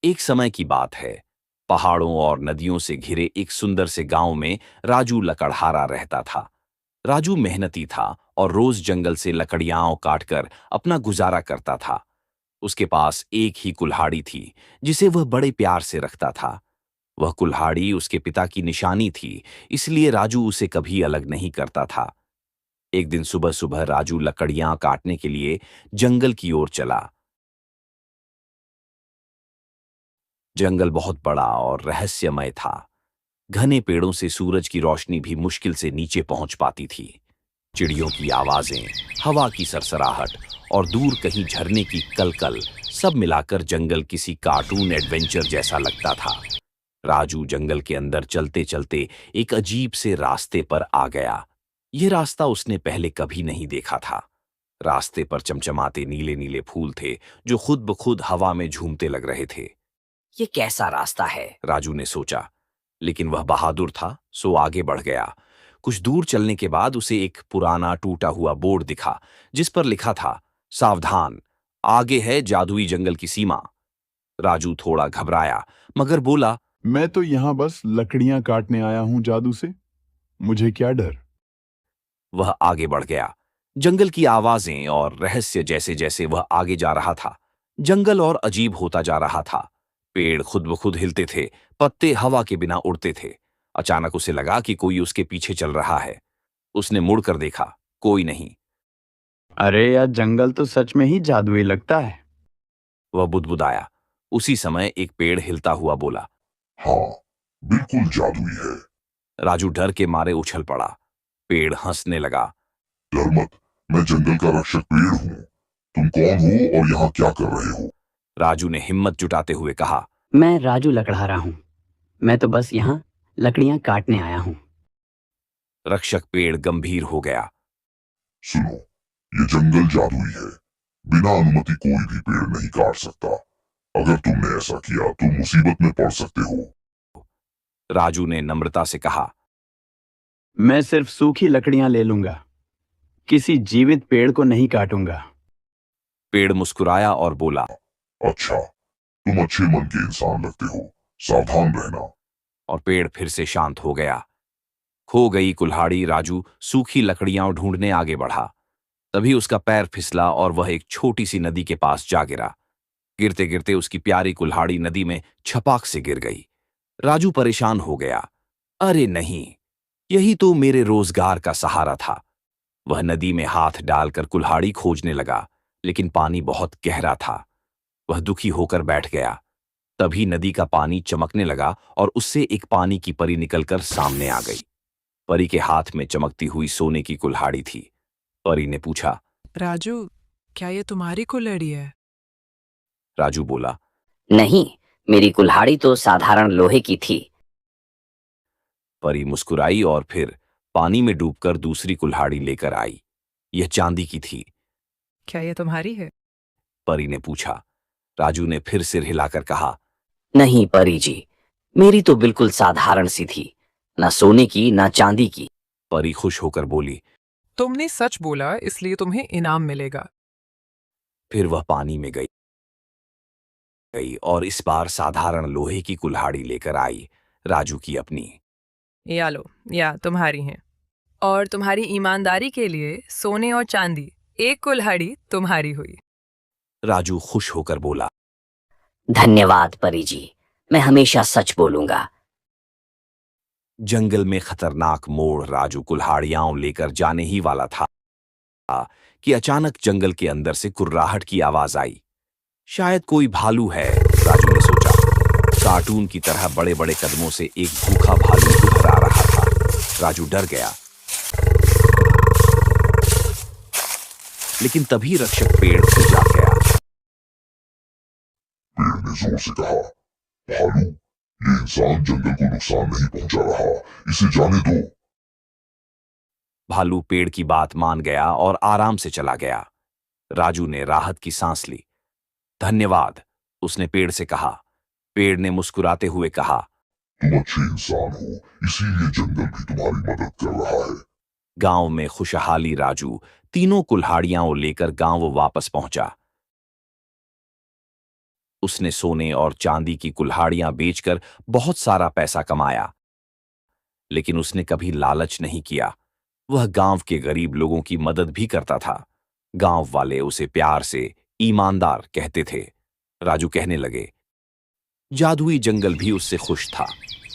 एक समय की बात है। पहाड़ों और नदियों से घिरे एक सुंदर से गांव में राजू लकड़हारा रहता था। राजू मेहनती था और रोज जंगल से लकड़ियां काटकर अपना गुजारा करता था। उसके पास एक ही कुल्हाड़ी थी, जिसे वह बड़े प्यार से रखता था। वह कुल्हाड़ी उसके पिता की निशानी थी, इसलिए राजू उसे कभी अलग नहीं करता था। एक दिन सुबह सुबह राजू लकड़ियां काटने के लिए जंगल की ओर चला। जंगल बहुत बड़ा और रहस्यमय था। घने पेड़ों से सूरज की रोशनी भी मुश्किल से नीचे पहुंच पाती थी। चिड़ियों की आवाजें, हवा की सरसराहट और दूर कहीं झरने की कलकल, सब मिलाकर जंगल किसी कार्टून एडवेंचर जैसा लगता था। राजू जंगल के अंदर चलते चलते एक अजीब से रास्ते पर आ गया। यह रास्ता उसने पहले कभी नहीं देखा था। रास्ते पर चमचमाते नीले नीले फूल थे, जो खुद ब खुद हवा में झूमते लग रहे थे। ये कैसा रास्ता है, राजू ने सोचा। लेकिन वह बहादुर था, सो आगे बढ़ गया। कुछ दूर चलने के बाद उसे एक पुराना टूटा हुआ बोर्ड दिखा, जिस पर लिखा था, सावधान, आगे है जादुई जंगल की सीमा। राजू थोड़ा घबराया, मगर बोला, मैं तो यहाँ बस लकड़ियां काटने आया हूँ जादू से। मुझे क्या डर। वह आगे बढ़ गया। जंगल की आवाजें और रहस्य जैसे जैसे वह आगे जा रहा था, जंगल और अजीब होता जा रहा था। पेड़ खुद ब खुद हिलते थे, पत्ते हवा के बिना उड़ते थे। अचानक उसे लगा कि कोई उसके पीछे चल रहा है। उसने मुड़कर देखा, कोई नहीं। अरे यार, जंगल तो सच में ही जादुई लगता है। वह बुदबुदाया। उसी समय एक पेड़ हिलता हुआ बोला, हाँ, बिल्कुल जादुई है। राजू डर के मारे उछल पड़ा। पेड़ हंसने लगा। डर मत, मैं जंगल का रक्षक पेड़ हूँ। तुम कौन हो और यहाँ क्या कर रहे हो? राजू ने हिम्मत जुटाते हुए कहा, मैं राजू लकड़हारा हूँ। मैं तो बस यहाँ लकड़ियां काटने आया हूँ। रक्षक पेड़ गंभीर हो गया। सुनो, ये जंगल जादुई है। बिना अनुमति कोई भी पेड़ नहीं काट सकता। अगर तुमने ऐसा किया तो मुसीबत में पड़ सकते हो। राजू ने नम्रता से कहा, मैं सिर्फ सूखी लकड़ियां ले लूंगा, किसी जीवित पेड़ को नहीं काटूंगा। पेड़ मुस्कुराया और बोला, अच्छा, तुम अच्छे मन के इंसान लगते हो। सावधान रहना। और पेड़ फिर से शांत हो गया। खो गई कुल्हाड़ी। राजू सूखी लकड़ियां ढूंढने आगे बढ़ा। तभी उसका पैर फिसला और वह एक छोटी सी नदी के पास जा गिरा। गिरते गिरते उसकी प्यारी कुल्हाड़ी नदी में छपाक से गिर गई। राजू परेशान हो गया। अरे नहीं, यही तो मेरे रोजगार का सहारा था। वह नदी में हाथ डालकर कुल्हाड़ी खोजने लगा, लेकिन पानी बहुत गहरा था। वह दुखी होकर बैठ गया। तभी नदी का पानी चमकने लगा और उससे एक पानी की परी निकलकर सामने आ गई। परी के हाथ में चमकती हुई सोने की कुल्हाड़ी थी। परी ने पूछा, राजू, क्या ये तुम्हारी कुल्हाड़ी है? राजू बोला, नहीं, मेरी कुल्हाड़ी तो साधारण लोहे की थी। परी मुस्कुराई और फिर पानी में डूबकर दूसरी कुल्हाड़ी लेकर आई। यह चांदी की थी। क्या ये तुम्हारी है? परी ने पूछा। राजू ने फिर सिर हिलाकर कहा, नहीं परी जी, मेरी तो बिल्कुल साधारण सी थी, ना सोने की ना चांदी की। परी खुश होकर बोली। तुमने सच बोला, इसलिए तुम्हें इनाम मिलेगा। फिर वह पानी में गई और इस बार साधारण लोहे की कुल्हाड़ी लेकर आई, राजू की अपनी। या लो, या तुम्हारी है। और तुम्हारी ईमानदारी के लिए सोने और चांदी, एक कुल्हाड़ी तुम्हारी हुई। राजू खुश होकर बोला, धन्यवाद परी जी, मैं हमेशा सच बोलूंगा। जंगल में खतरनाक मोड़। राजू कुल्हाड़ियां लेकर जाने ही वाला था कि अचानक जंगल के अंदर से कुर्राहट की आवाज आई। शायद कोई भालू है, राजू ने सोचा। कार्टून की तरह बड़े बड़े कदमों से एक भूखा भालू उधर आ रहा था। राजू डर गया। लेकिन तभी रक्षक पेड़ से जाग गया। पेड़ ने जोर से कहा, भालू, ये इंसान जंगल को नुकसान नहीं पहुंचा रहा। इसे जाने दो। भालू पेड़ की बात मान गया और आराम से चला गया। राजू ने राहत की सांस ली। धन्यवाद, उसने पेड़ से कहा। पेड़ ने मुस्कुराते हुए कहा, तुम अच्छे इंसान हो, इसीलिए जंगल भी तुम्हारी मदद कर रहा है। गांव में खुशहाली। राजू तीनों कुल्हाड़ियां लेकर गांव वापस पहुंचा। उसने सोने और चांदी की कुल्हाड़ियां बेचकर बहुत सारा पैसा कमाया। लेकिन उसने कभी लालच नहीं किया। वह गांव के गरीब लोगों की मदद भी करता था। गांव वाले उसे प्यार से ईमानदार कहते थे। राजू कहने लगे, जादुई जंगल भी उससे खुश था।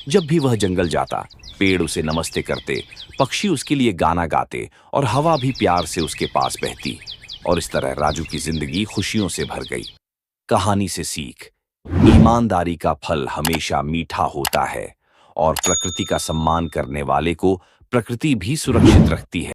जब भी वह जंगल जाता, पेड़ उसे नमस्ते करते, पक्षी उसके लिए गाना गाते और हवा भी प्यार से उसके पास बहती। और इस तरह राजू की जिंदगी खुशियों से भर गई। कहानी से सीख, ईमानदारी का फल हमेशा मीठा होता है और प्रकृति का सम्मान करने वाले को प्रकृति भी सुरक्षित रखती है।